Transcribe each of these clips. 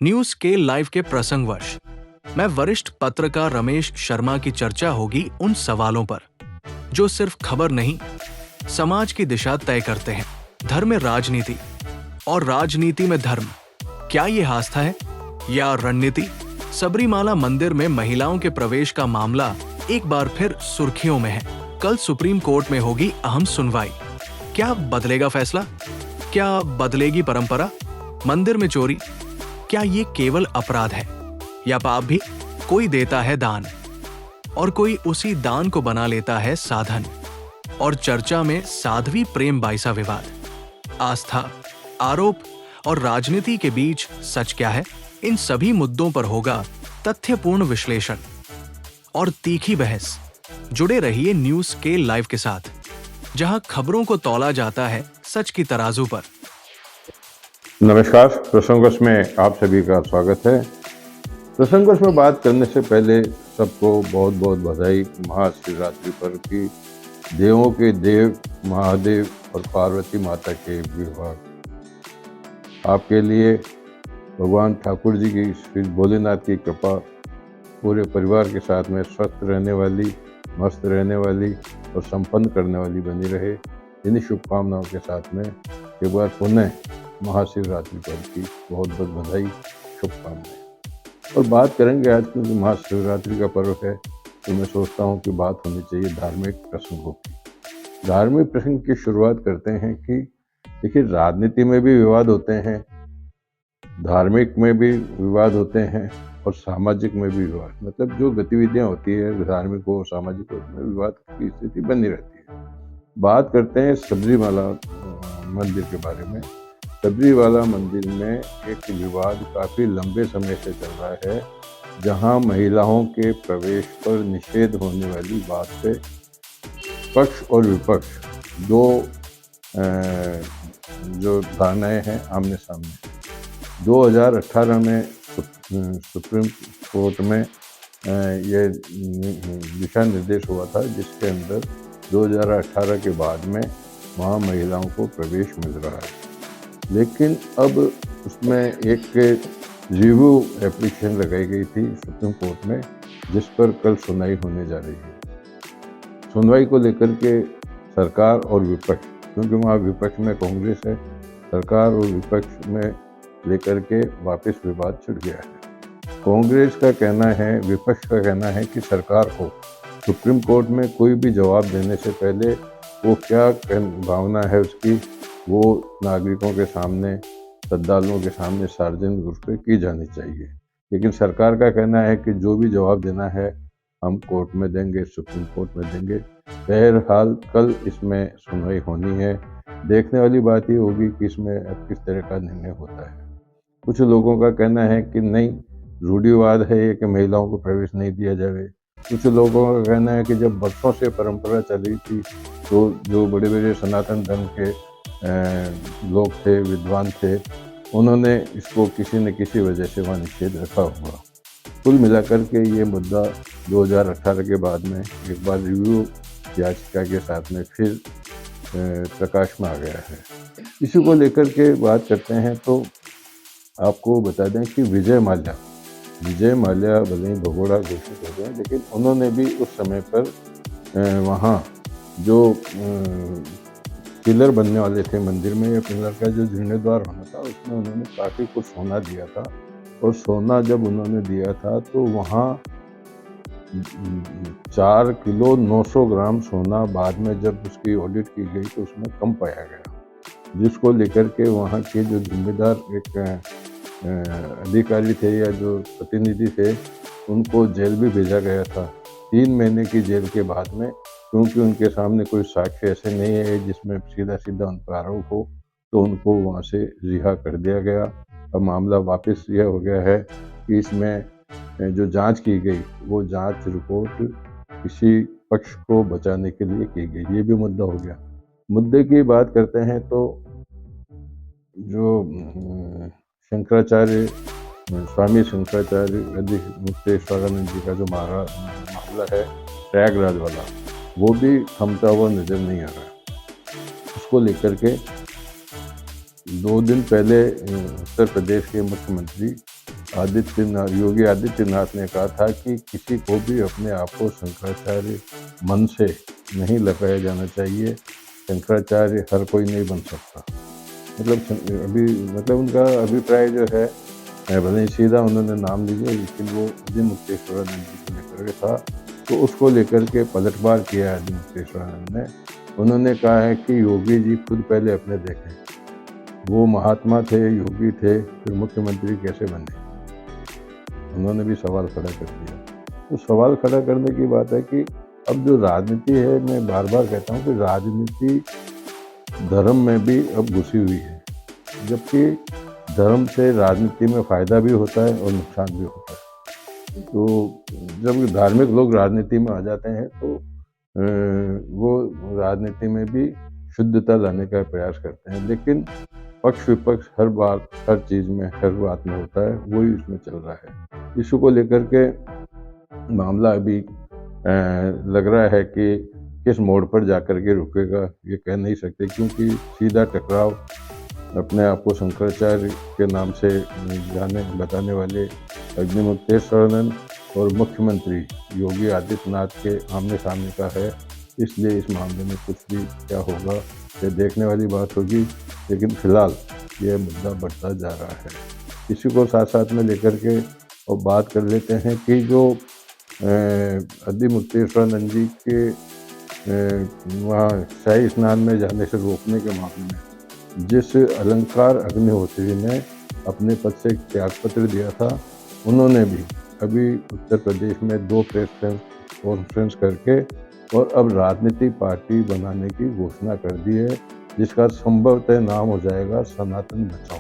News के live के प्रसंगवश मैं वरिष्ठ पत्रकार रमेश शर्मा की चर्चा होगी उन सवालों पर जो सिर्फ खबर नहीं, समाज की दिशा तय करते हैं। धर्म में राजनीति और राजनीति में धर्म, क्या ये आस्था है या रणनीति? सबरीमाला मंदिर में महिलाओं के प्रवेश का मामला एक बार फिर सुर्खियों में है। कल सुप्रीम कोर्ट में होगी अहम सुनवाई। क्या बदलेगा फैसला? क्या बदलेगी परंपरा? मंदिर में चोरी, क्या ये केवल अपराध है या पाप भी? कोई देता है दान और कोई उसी दान को बना लेता है साधन। और चर्चा में साध्वी प्रेम बाईसा विवाद, आस्था, आरोप और राजनीति के बीच सच क्या है? इन सभी मुद्दों पर होगा तथ्यपूर्ण विश्लेषण और तीखी बहस। जुड़े रहिए न्यूज के लाइव के साथ, जहां खबरों को तौला जाता है सच की तराजू पर। नमस्कार, प्रसंगोश में आप सभी का स्वागत है। प्रसंगोश में बात करने से पहले सबको बहुत बहुत बधाई महाशिवरात्रि पर्व की। देवों के देव महादेव और पार्वती माता के विवाह आपके लिए भगवान ठाकुर जी की, श्री भोलेनाथ की कृपा पूरे परिवार के साथ में स्वस्थ रहने वाली, मस्त रहने वाली और संपन्न करने वाली बनी रहे। इन्हीं शुभकामनाओं के साथ में एक बार पुनः महाशिवरात्रि पर्व की बहुत बहुत बधाई, शुभकामनाएं। और बात करेंगे आज, क्योंकि महाशिवरात्रि का पर्व है तो मैं सोचता हूँ कि बात होनी चाहिए धार्मिक प्रसंगों की। धार्मिक प्रसंग की शुरुआत करते हैं कि देखिए, राजनीति में भी विवाद होते हैं, धार्मिक में भी विवाद होते हैं और सामाजिक में भी विवाद, मतलब जो गतिविधियां होती है धार्मिक हो सामाजिक हो, उसमें विवाद की स्थिति बनी रहती है। बात करते हैं सबरीमाला मंदिर के बारे में। सबरीमाला मंदिर में एक विवाद काफ़ी लंबे समय से चल रहा है, जहां महिलाओं के प्रवेश पर निषेध होने वाली बात पे पक्ष और विपक्ष दो जो धारणाएं हैं आमने सामने। 2018 में सुप्रीम कोर्ट में ये दिशा निर्देश हुआ था, जिसके अंदर 2018 के बाद में वहाँ महिलाओं को प्रवेश मिल रहा है। लेकिन अब उसमें एक रिव्यू एप्लीकेशन लगाई गई थी सुप्रीम कोर्ट में, जिस पर कल सुनवाई होने जा रही है। सुनवाई को लेकर के सरकार और विपक्ष, क्योंकि वहाँ विपक्ष में कांग्रेस है, सरकार और विपक्ष में लेकर के वापस विवाद छिड़ गया है। कांग्रेस का कहना है, विपक्ष का कहना है कि सरकार को सुप्रीम कोर्ट में कोई भी जवाब देने से पहले वो क्या भावना है उसकी, वो नागरिकों के सामने, श्रद्धालुओं के सामने सार्वजनिक रूप से की जानी चाहिए। लेकिन सरकार का कहना है कि जो भी जवाब देना है हम कोर्ट में देंगे, सुप्रीम कोर्ट में देंगे। बहरहाल कल इसमें सुनवाई होनी है। देखने वाली बात ये होगी कि इसमें अब किस तरह का निर्णय होता है। कुछ लोगों का कहना है कि नहीं, रूढ़िवाद है ये कि महिलाओं को प्रवेश नहीं दिया जाए। कुछ लोगों का कहना है कि जब बरसों से परंपरा चली थी तो जो बड़े बड़े सनातन धर्म के लोग थे, विद्वान थे, उन्होंने इसको किसी न किसी वजह से वहाँ निषेध रखा हुआ। कुल मिलाकर के ये मुद्दा 2018 के बाद में एक बार रिव्यू याचिका के साथ में फिर प्रकाश में आ गया है। इसी को लेकर के बात करते हैं तो आपको बता दें कि विजय माल्या भले ही भगोड़ा घोषित हो गए, लेकिन उन्होंने भी उस समय पर वहाँ जो पिलर बनने वाले थे मंदिर में, या पिलर का जो जीर्णोद्धार होना था, उसमें उन्होंने काफ़ी कुछ सोना दिया था। और सोना जब उन्होंने दिया था तो वहाँ 4 किलो 900 ग्राम सोना बाद में जब उसकी ऑडिट की गई तो उसमें कम पाया गया, जिसको लेकर के वहाँ के जो जिम्मेदार एक अधिकारी थे या जो प्रतिनिधि थे, उनको जेल भी भेजा गया था 3 महीने की जेल के बाद में, क्योंकि उनके सामने कोई साक्ष्य ऐसे नहीं है जिसमें सीधा सीधा उन पर आरोप हो, तो उनको वहाँ से रिहा कर दिया गया। अब मामला वापस यह हो गया है कि इसमें जो जांच की गई वो जांच रिपोर्ट किसी पक्ष को बचाने के लिए की गई, ये भी मुद्दा हो गया। मुद्दे की बात करते हैं तो जो शंकराचार्य, स्वामी शंकराचार्य मुक्तेश्वरानंद जी का जो मामला है प्रयागराज वाला, वो भी थमता हुआ नजर नहीं आ रहा। उसको लेकर के 2 दिन पहले उत्तर प्रदेश के मुख्यमंत्री आदित्यनाथ योगी आदित्यनाथ ने कहा था कि किसी को भी अपने आप को शंकराचार्य मन से नहीं लगाया जाना चाहिए। शंकराचार्य हर कोई नहीं बन सकता। मतलब उनका अभिप्राय जो है, भले ही सीधा उन्होंने नाम लिया, लेकिन वो आदिमुक्तेश्वरानंद जी को लेकर के था, तो उसको लेकर के पलटवार किया आदिमुक्तेश्वरानंद ने। उन्होंने कहा है कि योगी जी खुद पहले अपने देखें, वो महात्मा थे, योगी थे, फिर मुख्यमंत्री कैसे बने। उन्होंने भी सवाल खड़ा कर दिया। तो सवाल खड़ा करने की बात है कि अब जो राजनीति है, मैं बार बार कहता हूँ कि राजनीति धर्म में भी अब घुसी हुई है, जबकि धर्म से राजनीति में फ़ायदा भी होता है और नुकसान भी होता है। तो जब धार्मिक लोग राजनीति में आ जाते हैं तो वो राजनीति में भी शुद्धता लाने का प्रयास करते हैं, लेकिन पक्ष विपक्ष हर बात, हर चीज़ में, हर बात में होता है, वही इसमें चल रहा है। इशू को लेकर के मामला अभी लग रहा है कि किस मोड़ पर जाकर के रुकेगा ये कह नहीं सकते, क्योंकि सीधा टकराव अपने आप को शंकराचार्य के नाम से बताने वाले अग्निमुक्तेश्वरानंद और मुख्यमंत्री योगी आदित्यनाथ के आमने सामने का है। इसलिए इस मामले में कुछ भी क्या होगा ये देखने वाली बात होगी, लेकिन फिलहाल यह मुद्दा बढ़ता जा रहा है। इसी को साथ साथ में लेकर के और बात कर लेते हैं कि जो आदिमुक्तेश्वरानंद जी के वहाँ शाही स्नान में जाने से रोकने के मामले में जिस अलंकार अग्निहोत्री ने अपने पद से त्यागपत्र दिया था, उन्होंने भी अभी उत्तर प्रदेश में 2 प्रेस कॉन्फ्रेंस करके और अब राजनीतिक पार्टी बनाने की घोषणा कर दी है, जिसका संभवतः नाम हो जाएगा सनातन बचाओ।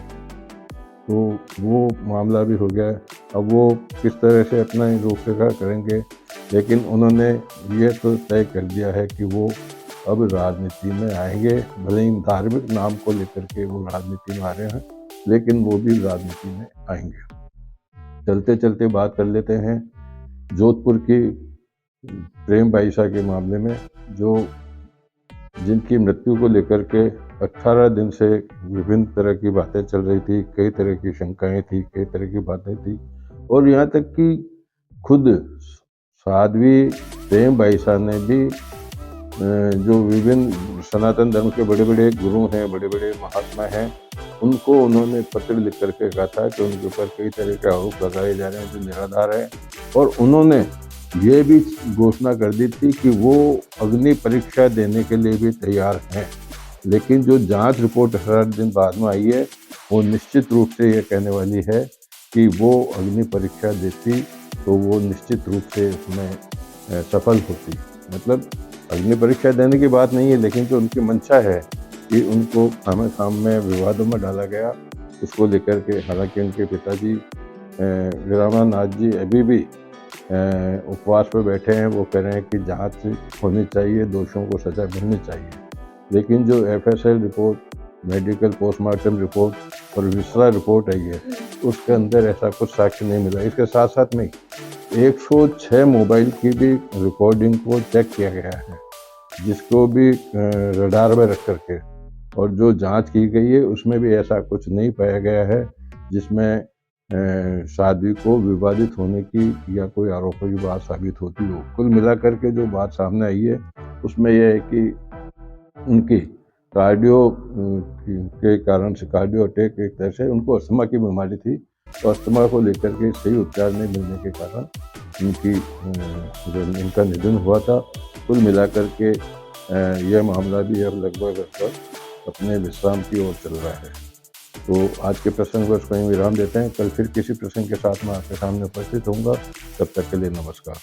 तो वो मामला भी हो गया। अब वो किस तरह से अपना रूपरेखा करेंगे, लेकिन उन्होंने ये तो तय कर दिया है कि वो अब राजनीति में आएंगे। भले ही धार्मिक नाम को लेकर के वो राजनीति में आ रहे हैं, लेकिन वो भी राजनीति में आएंगे। चलते चलते बात कर लेते हैं जोधपुर की प्रेम बाईसा के मामले में, जिनकी मृत्यु को लेकर के 18 दिन से विभिन्न तरह की बातें चल रही थी, कई तरह की शंकाएं थी, कई तरह की बातें थी, और यहाँ तक कि खुद साध्वी प्रेम बाईसा ने भी जो विभिन्न सनातन धर्म के बड़े बड़े गुरु हैं, बड़े बड़े महात्मा हैं, उनको उन्होंने पत्र लिख करके कहा था कि उनके ऊपर कई तरह के आरोप लगाए जा रहे हैं जो निराधार है, और उन्होंने ये भी घोषणा कर दी थी कि वो अग्नि परीक्षा देने के लिए भी तैयार हैं। लेकिन जो जांच रिपोर्ट 18 दिन बाद में आई है, वो निश्चित रूप से ये कहने वाली है कि वो अग्नि परीक्षा देती तो वो निश्चित रूप से उसमें सफल होती। मतलब अग्नि परीक्षा देने की बात नहीं है, लेकिन जो उनकी मंशा है कि उनको खाम में विवादों में डाला गया, उसको लेकर के, हालांकि उनके पिताजी वीरामानाथ जी अभी भी उपवास पर बैठे हैं, वो कह रहे हैं कि जांच होनी चाहिए, दोषियों को सजा मिलनी चाहिए। लेकिन जो FSL report, medical postmortem report और विसरा रिपोर्ट आई है, उसके अंदर ऐसा कुछ साक्ष्य नहीं मिला। इसके साथ साथ में 106 मोबाइल की भी रिकॉर्डिंग को चेक किया गया है, जिसको भी रडार में रख करके, और जो जांच की गई है उसमें भी ऐसा कुछ नहीं पाया गया है जिसमें शादी को विवादित होने की या कोई आरोपों की बात साबित होती हो। कुल मिलाकर के जो बात सामने आई है उसमें यह है कि उनकी कार्डियो के कारण से, कार्डियो अटैक एक तरह से, उनको अस्थमा की बीमारी थी, तो अस्थमा को लेकर के सही उपचार नहीं मिलने के कारण उनका निधन हुआ था। कुल मिलाकर के यह मामला भी अब लगभग अपने विश्राम की ओर चल रहा है। तो आज के प्रसंग पर कहीं विराम देते हैं। कल फिर किसी प्रसंग के साथ मैं आपके सामने उपस्थित होऊंगा। तब तक के लिए नमस्कार।